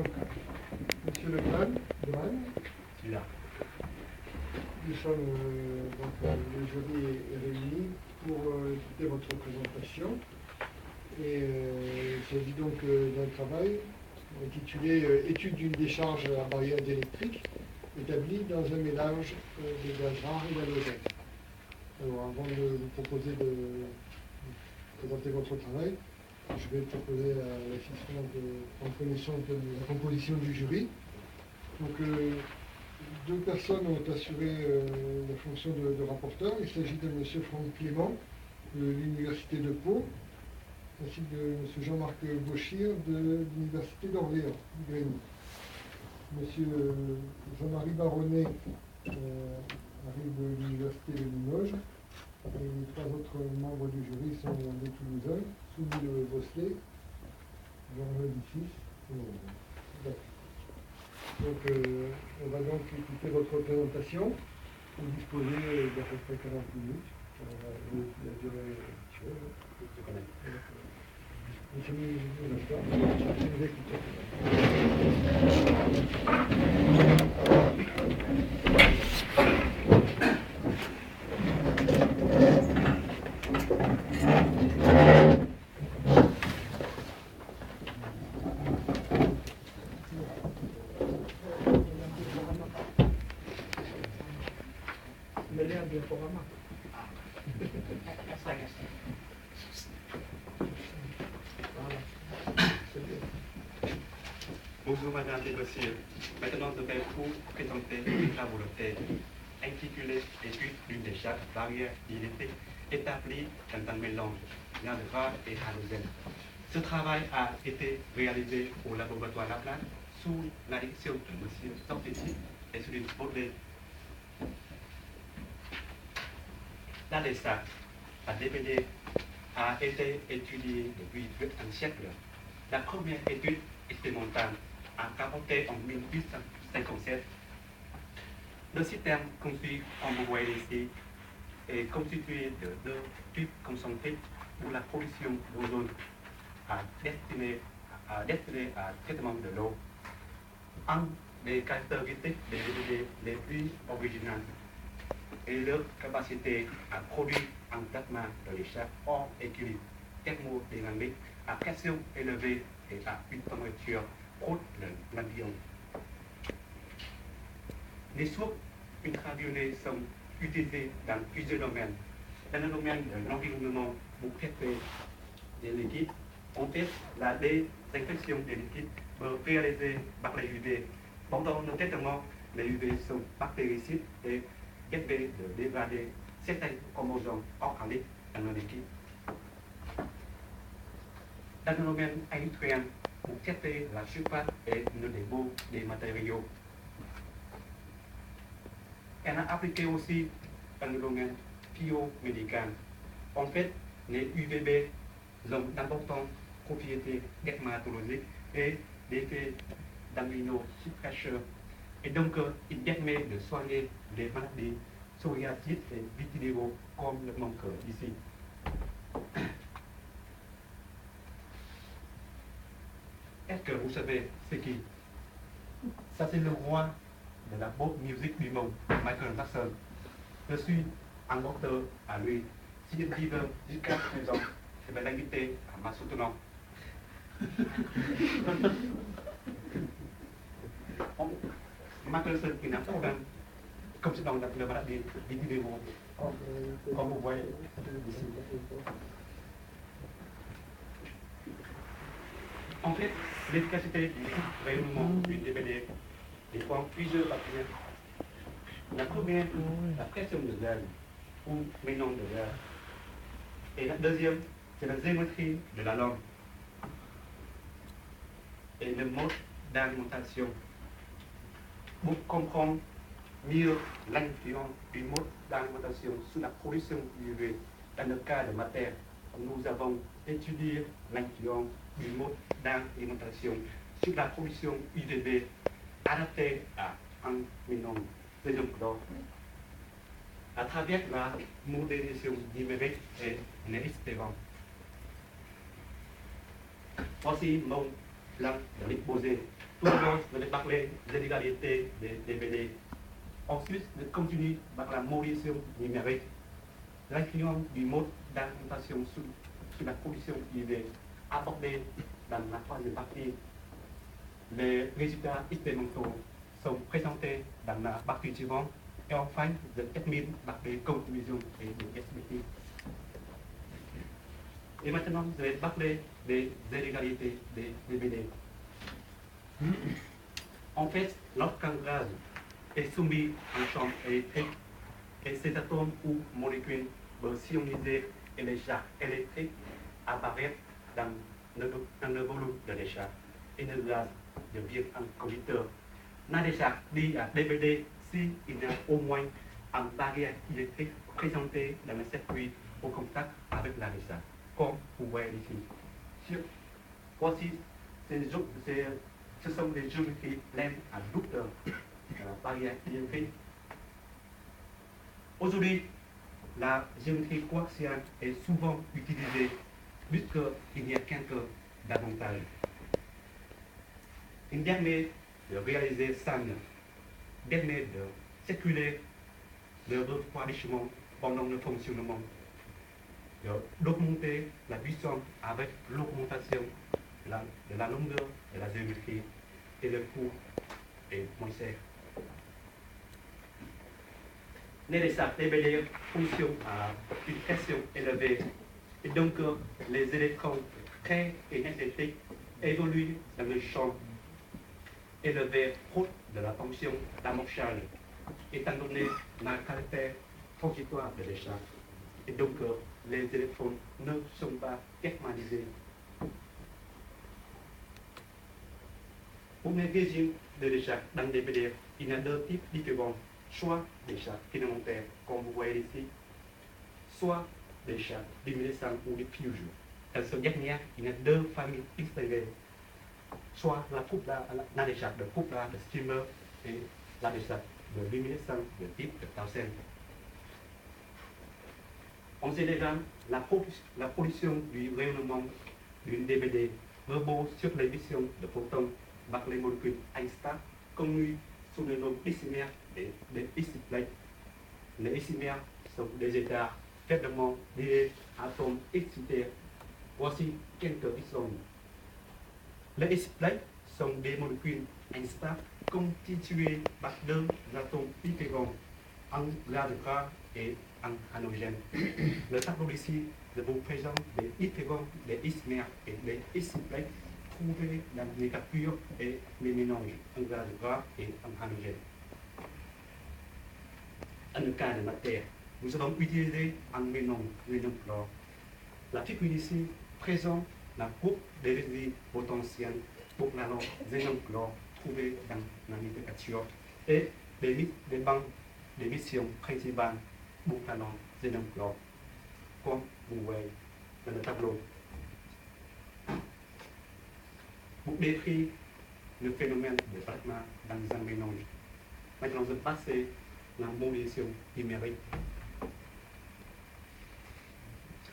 Donc, Monsieur Legrand, celui-là. Nous sommes, le jury est réuni pour écouter votre présentation. Et il s'agit donc d'un travail intitulé Étude d'une décharge à barrière électrique établie dans un mélange de gaz rare et d'halogène. Alors, avant de vous proposer de présenter votre travail, je vais proposer à l'assistant de prendre connaissance de la composition du jury. Donc, deux personnes ont assuré la fonction de rapporteur. Il s'agit de M. Franck Clément de l'Université de Pau, ainsi que de M. Jean-Marc Gauchir de l'Université d'Orléans, Grigny. M. Jean-Marie Baronnet arrive de l'Université de Limoges. Et les trois autres membres du jury sont des Toulousains, Soumille Bosselet, Jean-Marie Dixis et moi. Donc, on va donc écouter votre présentation. Vous disposez d'à peu près 40 minutes. La durée habituelle. Je connais. Monsieur le Ministre, je vous écoute. Bonjour Madame et Messieurs. Maintenant, je vais vous présenter les travaux de thèse intitulé Étude d'une décharge barrière électrique établie dans un mélange gaz rare et halogène. Ce travail a été réalisé au laboratoire Laplane sous la direction de M. Sortesi et Céline Baudelaire. La décharge à DVD a été étudiée depuis un siècle. La première étude expérimentale a commencé en 1857. Le système conçu, comme vous voyez ici, est constitué de deux tubes concentriques où la production d'ozone destinée à traitement de l'eau. Un des caractéristiques des DVD les plus originales est leur capacité à produire un plasma de décharge hors équilibre thermodynamique à pression élevée et à une température proche de l'ambiance. Les sources ultraviolets sont utilisées dans plusieurs domaines. Dans le domaine de l'environnement, pour traiter des liquides, en fait, la désinfection des liquides peut réaliser par les UV. Pendant le traitement, les UV sont bactéricides et permettent de dégrader certains chromosomes organiques dans le liquide. Dans le domaine industriel, pour traiter la surface et le début des matériaux. Elle a appliqué aussi dans le domaine biomédical. En fait, les UVB ont d'importantes propriétés dermatologiques et d'effets d'amynosuppresseurs. Et donc, il permet de soigner des maladies psoriatiques et vitiligo comme le manque ici. Est-ce que vous savez ce qui? Ça, c'est le roi de la pop music du monde, Michael Jackson. Je suis un auteur à lui. S'il vive jusqu'à présent, je vais l'inviter à ma soutenance. Michael Jackson, il n'a pas problème, comme c'est dans le maladie vitiligo, comme vous voyez ici. En fait, l'efficacité du rayonnement du DVD dépend plusieurs facteurs. La première, la pression de gaz ou mélange de gaz. Et la deuxième, c'est la géométrie de la lampe et le mode d'alimentation. Pour comprendre mieux l'influence du mode d'alimentation sur la production d'UV dans le cas de matière, nous avons étudié l'influence du mode d'alimentation sur la production UVB adaptée à un mélange de chlore. À travers la modélisation numérique et l'expérience. Voici mon là, de l'exposer. Tout d'abord, de parler des inégalités des DVD. Ensuite, de continuer par la modélisation numérique, l'influence du mode d'alimentation sur la production privée, abordée dans la troisième partie. Les résultats expérimentaux sont présentés dans la partie suivante et enfin, je termine par des conclusions et des perspectives. Et maintenant, je vais parler des inégalités des DVD. En fait, lorsqu'un gaz est soumis à un champ électrique et ces atomes ou molécules vont s'ioniser et les charges électriques apparaissent dans le volume de décharge et le gaz devient un conducteur. La décharge dit à DVD s'il y a au moins un barrière électrique présenté dans le circuit au contact avec la décharge, comme vous voyez ici. Voici, ce sont des géométries pleines à doute de la barrière électrique. Aujourd'hui, la géométrie coaxiale est souvent utilisée puisqu'il n'y a qu'un cœur d'avantage. Il permet de réaliser ça, permet de circuler le refroidissement pendant le fonctionnement, d'augmenter la puissance avec l'augmentation de la longueur de la géométrie et le coût est moins cher. Les décharges DVD fonctionnent à une pression élevée et donc les électrons très énergétiques évoluent dans le champ élevé proche de la fonction d'amorçage, étant donné le caractère transitoire de décharge. Et donc les électrons ne sont pas thermalisés. Pour les régimes de décharge dans des PDF, il y a deux types différents, soit des charges filamentaires, comme vous voyez ici, soit des charges luminescentes ou de fusion. Dans ce dernier, il y a deux familles distinguées, soit la décharge de couplage de streamer et la décharge de luminescence de type de Townsend. En général, la pollution du rayonnement d'une DVD repose sur l'émission de photons par les molécules Einstein, connues sous le nom éphémère des éciplex. Les éphémères sont des états faiblement liés à atomes excités. Voici quelques exemples. Les épiplex sont des molécules Einstein constituées par deux atomes différents, un gaz gras et un halogène. Le tableau ici vous présente des différents des isomères et des épiplex trouvés dans les captures et les mélanges, un gaz gras et un halogène. Dans le cas de matière, nous allons utiliser un mélange chlore. La figure ici présente la coupe des résidus potentiels pour la lampe xénon-chlore trouvée dans la littérature et les banques d'émission principales pour la lampe xénon-chlore, comme vous voyez dans le tableau. Pour décrire le phénomène de plasma dans un mélange, maintenant je passe la modélisation numérique.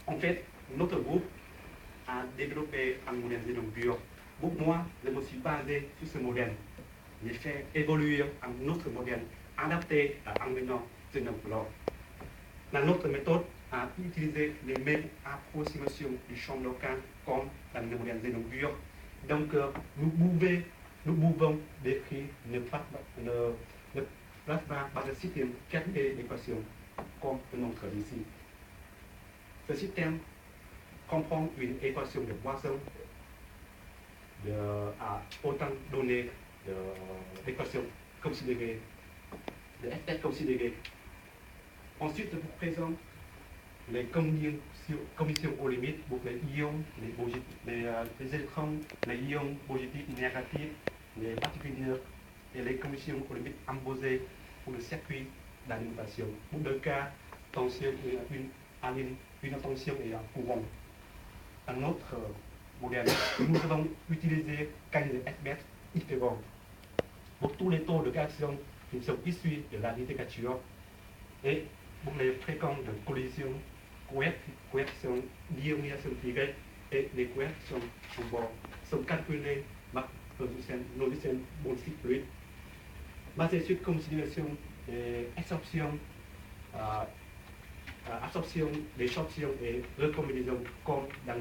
En fait, notre groupe a développé un modèle xénon pur. Pour moi, je me suis basé sur ce modèle. J'ai fait évoluer un autre modèle adapté à un mélange xénon-chlore. Dans notre méthode a utilisé les mêmes approximations du champ local comme dans le modèle xénon pur. Donc, nous pouvons décrire le plasma par le système 4 d'équations, comme le montre ici. Ce système comprend une équation de Poisson à autant de données d'équations considérées, de effets considérés. Ensuite, je vous présente les conditions aux limites pour les ions, les électrons, les ions positifs et négatifs, les particules et les conditions aux limites imposées pour le circuit d'alimentation. Pour le cas, tension une tension et un courant. Un autre modèle, nous allons utiliser 15 mètres différents. Pour tous les taux de réaction qui sont issus de la littérature et pour les fréquences de collision, coercion, d'ionisation directe et les coercions en bord sont calculées Macronutrient bon cycle fluide, basé sur considération des absorption d'échantillons et recombinaison comme dans